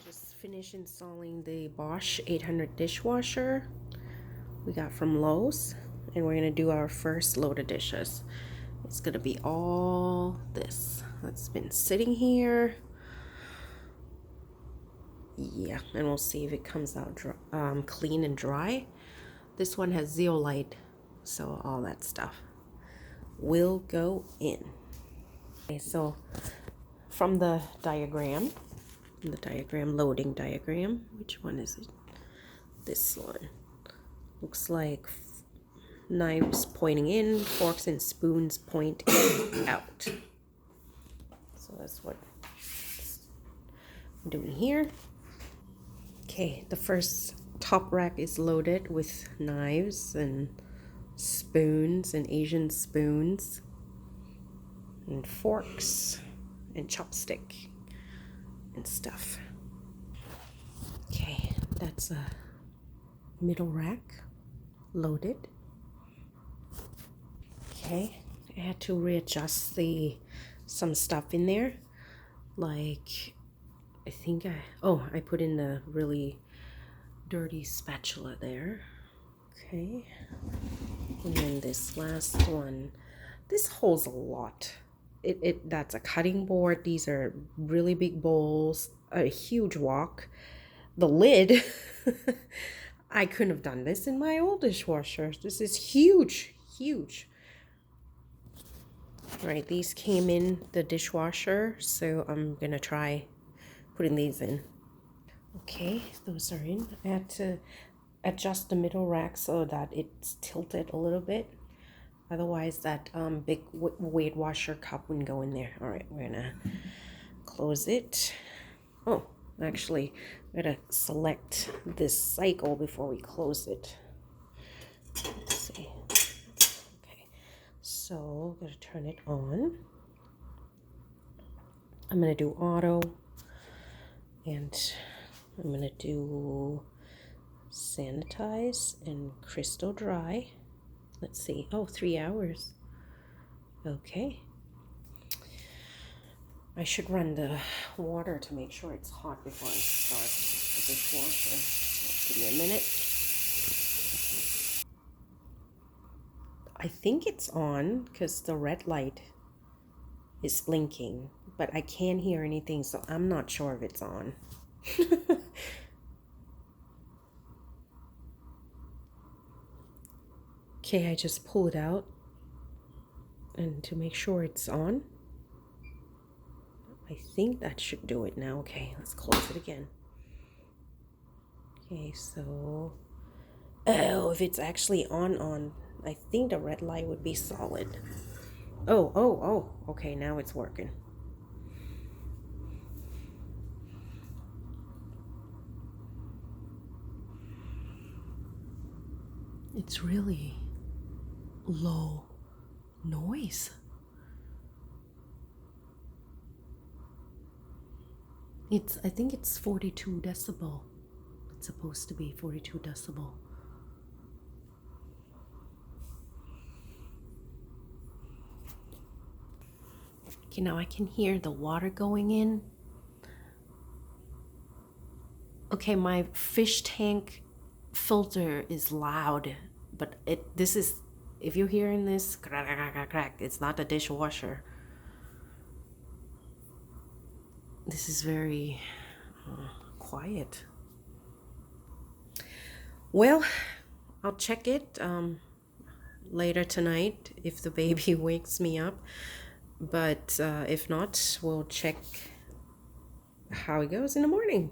Just finished installing the Bosch 800 dishwasher we got from Lowe's, and we're gonna do our first load of dishes. It's gonna be all this that's been sitting here. Yeah, and we'll see if it comes out clean and dry. This one has zeolite, so all that stuff will go in. Okay, so from the diagram, loading diagram, which one is it? This one. Looks like knives pointing in, forks and spoons point out. So that's what I'm doing here. Okay, the first top rack is loaded with knives and spoons and Asian spoons and forks and chopstick and stuff. Okay, that's a middle rack loaded. Okay, I had to readjust some stuff in there, like I put in the really dirty spatula there. Okay, and then this last one, this holds a lot. That's a cutting board. These are really big bowls, a huge wok. The lid, I couldn't have done this in my old dishwasher. This is huge. All right, these came in the dishwasher, so I'm gonna try putting these in. Okay, those are in. I had to adjust the middle rack so that it's tilted a little bit. Otherwise, that big weight washer cup wouldn't go in there. All right, we're gonna close it. Oh, actually, we're gonna select this cycle before we close it. Let's see. Okay, so I'm gonna turn it on. I'm gonna do auto, and I'm gonna do sanitize and crystal dry. Let's see. Oh, 3 hours. Okay. I should run the water to make sure it's hot before I start the dishwasher. So give me a minute. I think it's on because the red light is blinking, but I can't hear anything, so I'm not sure if it's on. Okay, I just pull it out and to make sure it's on. I think that should do it now. Okay, let's close it again. Okay, so if it's actually on, I think the red light would be solid. Oh, okay, now it's working. It's really low noise. I think it's 42 decibel. It's supposed to be 42 decibel. Okay, now I can hear the water going in. Okay, my fish tank filter is loud, but if you're hearing this crack, it's not the dishwasher. This is very quiet. Well, I'll check it later tonight if the baby wakes me up, but if not, we'll check how it goes in the morning.